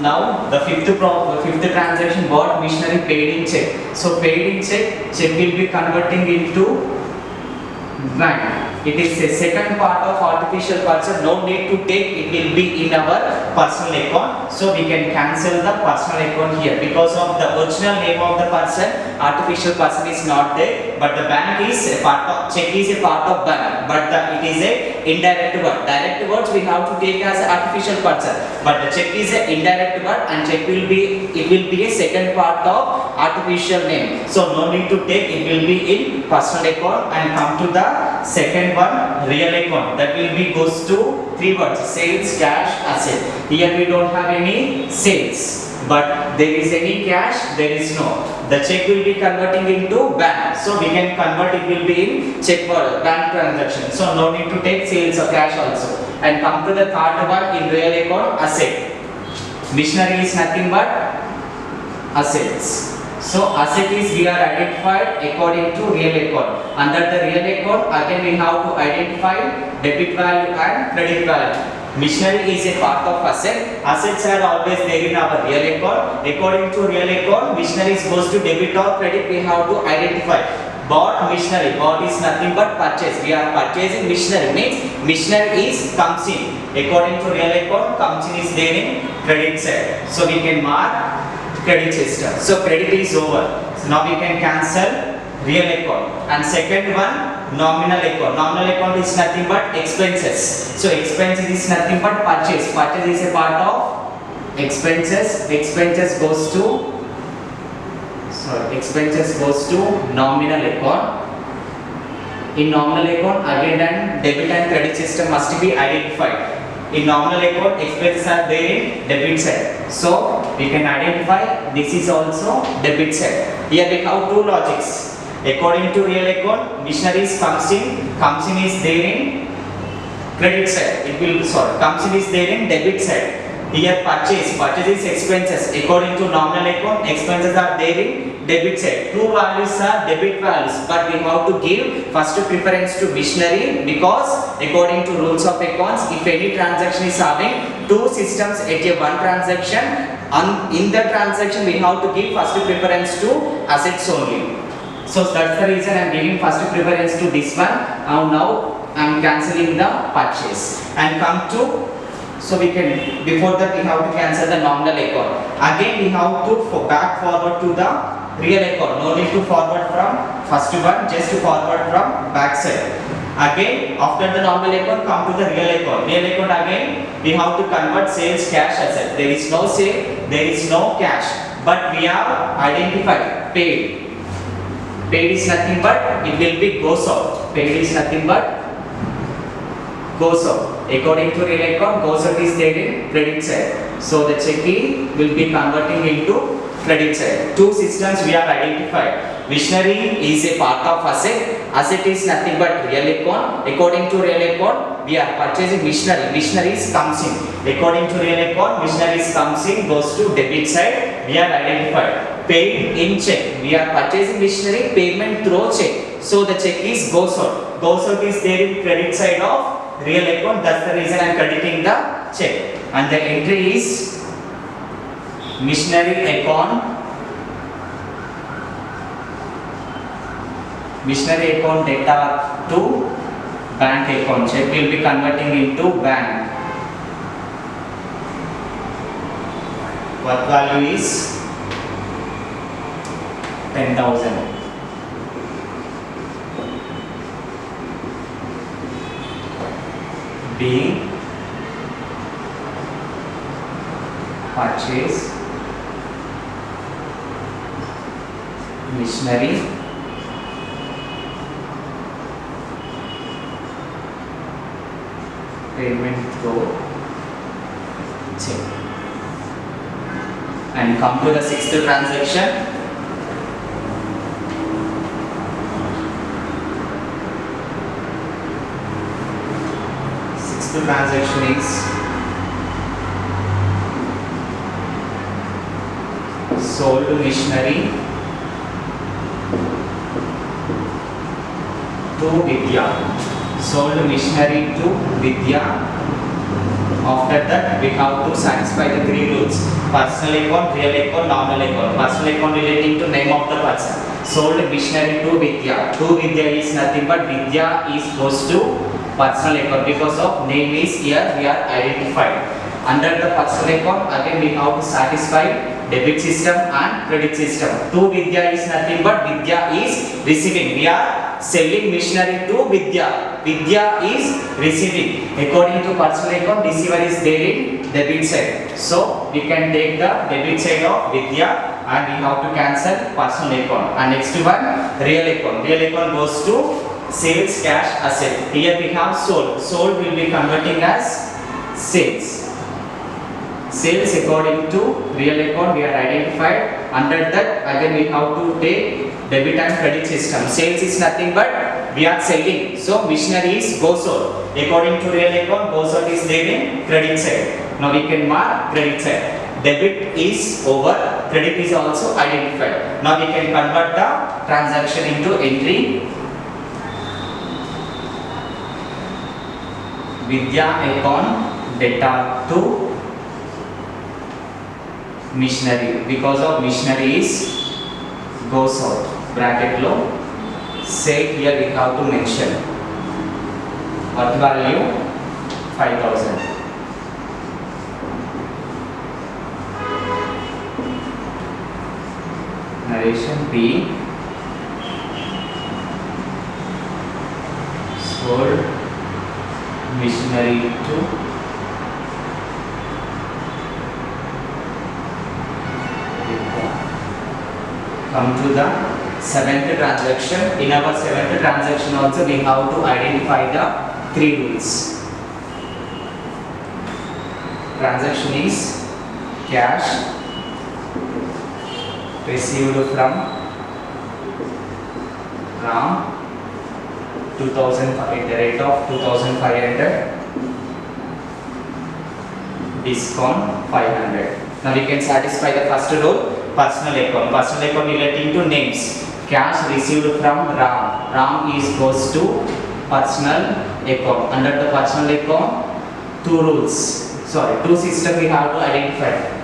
Now the fifth transaction, bought missionary, paid in check. So paid in check will be converting into bank. It is a second part of artificial person. No need to take. It will be in our personal account. So we can cancel the personal account here because of the original name of the person. Artificial person is not there, but the bank is a part of, check is a part of bank. But it is a indirect word. Direct words we have to take as artificial person. But the check is a indirect word, and check will be a second part of artificial name. So no need to take. It will be in personal account. And come to the second one, real account. That will be goes to three words: sales, cash, asset. Here we don't have any sales, but there is any cash, there is no. The check will be converting into bank, so we can convert. It will be in check word, bank transaction. So no need to take sales or cash also. And come to the third one, in real account, asset. Missionary is nothing but assets. So asset is we are identified according to real account. Under the real account, again we have to identify debit value and credit value. Missionary is a part of asset. Assets are always there in our real account. According to real account, missionary goes to debit or credit. We have to identify. Bought missionary. Bought is nothing but purchase. We are purchasing missionary. Means missionary comes in. According to real account, comes in is there in credit side. So we can mark credit system. So credit is over. So now we can cancel real account. And second one, nominal account. Nominal account is nothing but expenses. So expenses is nothing but purchase. Purchase is a part of expenses. Expenses goes to nominal account. In nominal account, again and debit and credit system must be identified. In nominal account, expenses are there in debit side. So we can identify this is also debit side. Here we have two logics. According to real account, missionaries comes in is there in credit side. Comes in is there in debit side. Here purchase is expenses. According to nominal account, expenses are there in debit side. Two values are debit values, but we have to give first preference to missionary because according to rules of accounts, if any transaction is having two systems at a one transaction, in the transaction we have to give first preference to assets only. So that's the reason I am giving first preference to this one. Now I am cancelling the purchase and come to. So we can, before that we have to cancel the nominal account. Again we have to back forward to the real account. No need to forward from first one, just to forward from back side. Again after the nominal account, come to the real account. Real account again we have to convert sales, cash, asset. There is no sale, there is no cash, but we have identified paid. Paid is nothing but it will be goes out. Paid is nothing but goes out. According to real account, goes out is there in credit side. So the checking will be converting into credit side. Two systems we have identified. Missionary is a part of asset. Asset is nothing but real account. According to real account, we are purchasing missionary. Missionaries comes in. According to real account, missionaries comes in, goes to debit side. We are identified. Paid in check. We are purchasing missionary, payment through check. So the check is goes out. Goes out is there in credit side of real account. That's the reason I am crediting the check. And the entry is missionary account. Missionary account data to bank account. Check will be converting into bank. What value is 10,000. Being purchase missionary payment through check. And come to the sixth transaction. Sixth transaction is sold missionary to Vidya. Sold missionary to Vidya After that, we have to satisfy the three rules: personal account, real account, nominal account. Personal account relating to name of the person. Sold missionary to Vidya. To Vidya is nothing but Vidya is goes to personal account because of name is here we are identified. Under the personal account, again we have to satisfy debit system and credit system. To Vidya is nothing but Vidya is receiving. We are selling missionary to Vidya. Vidya is receiving. According to personal account, receiver is there in debit side. So we can take the debit side of Vidya and we have to cancel personal account. And next one, real account. Real account goes to sales cash asset. Here we have sold. Sold will be converting as sales. Sales according to real account we are identified. Under that again we have to take debit and credit system. Sales is nothing but we are selling. So missionary is go sold. According to real account, go sold is there in credit side. Now we can mark credit side. Debit is over, credit is also identified. Now we can convert the transaction into entry. Vidya account data to missionary. Because of missionary is goes out. Bracket low. Say here we have to mention what value 5,000. Narration B. Sold missionary to come to the seventh transaction. In our seventh transaction also we have to identify the three rules. Transaction is cash received from Ram 2000 at the rate of 2,500, discount 500. Now we can satisfy the first rule. Personal account. Personal account relating to names. Cash received from Ram. Ram is goes to personal account. Under the personal account, two system we have to identify.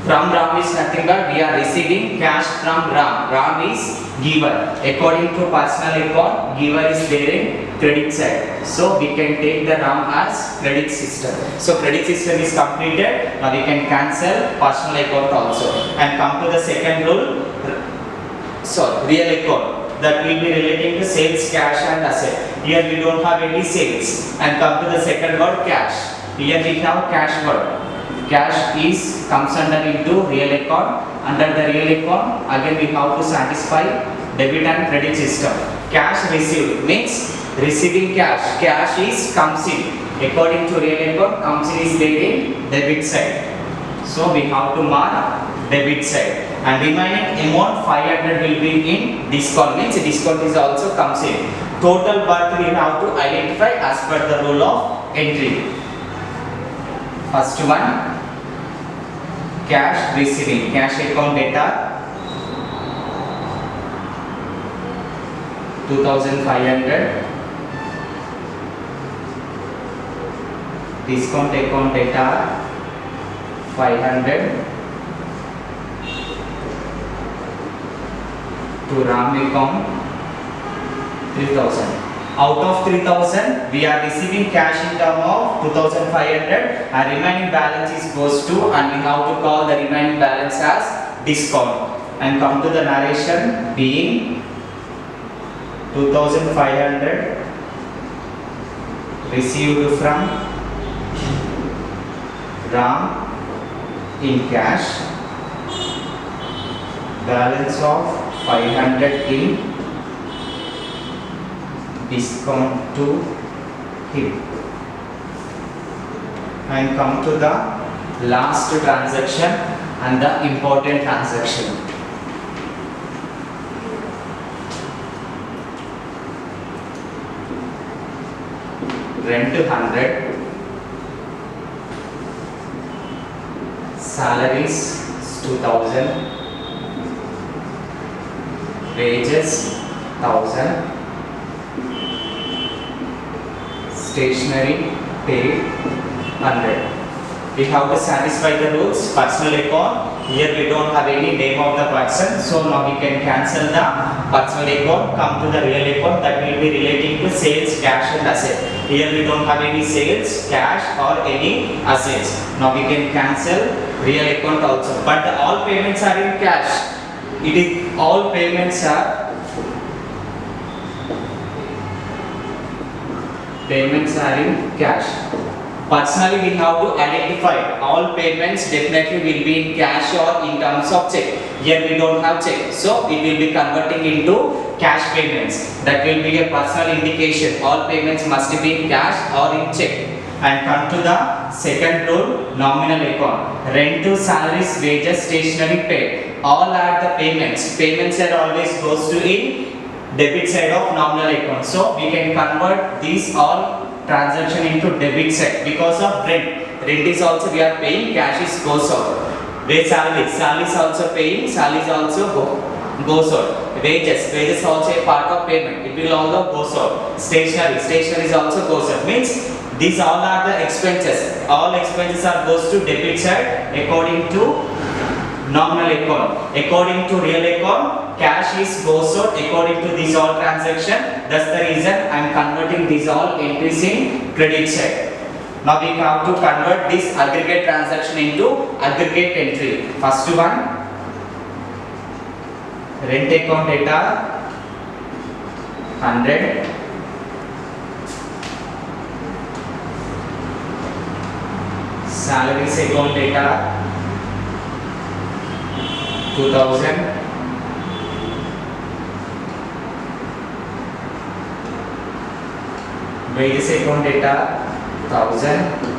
From Ram is nothing but we are receiving cash from Ram. Ram is giver. According to personal account, giver is there in credit side. So we can take the Ram as credit system. So credit system is completed. Now we can cancel personal account also. And come to the second rule. Real account. That will be relating to sales, cash and asset. Here we don't have any sales. And come to the second word, cash. Here we have cash word. Cash is comes under into real account. Under the real account, again we have to satisfy debit and credit system. Cash received means receiving cash. Cash is comes in. According to real account, comes in is there in debit side. So we have to mark debit side. And remaining amount 500 will be in discount. Means discount is also comes in. Total worth we have to identify as per the rule of entry. First one, cash receiving, cash account data 2,500, discount account data 500, to Ram account 3,000. Out of 3,000, we are receiving cash in term of 2,500 and remaining balance is goes to, and we have to call the remaining balance as discount. And come to the narration being 2,500 received from Ram in cash, balance of 500 in discount to him. And come to the last transaction and the important transaction. Rent 100, salaries 2,000, wages 1,000, stationery paid 100. We have to satisfy the rules. Personal account, here we don't have any name of the person, so now we can cancel the personal account, come to the real account that will be relating to sales, cash and asset. Here we don't have any sales, cash or any assets. Now we can cancel real account also, but all payments are in cash. It is all payments are in cash. Personally, we have to identify all payments definitely will be in cash or in terms of check. Here we don't have check, so it will be converting into cash payments. That will be a personal indication. All payments must be in cash or in check. And come to the second rule, nominal account. Rent to salaries, wages, stationery paid. All are the payments. Payments are always goes to in debit side of nominal account. So we can convert these all transaction into debit side because of rent. Rent is also we are paying, cash is goes out. Wage salaries also paying, salaries also goes out. Wages also a part of payment. It will also goes out. Stationery is also goes out. Means these all are the expenses. All expenses are goes to debit side according to nominal account. According to real account, cash is goes out according to these all transaction. That's the reason I am converting these all entries in credit side. Now we have to convert this aggregate transaction into aggregate entry. First one, rent account data 100. Salaries account data 2000. Wages account data 1000.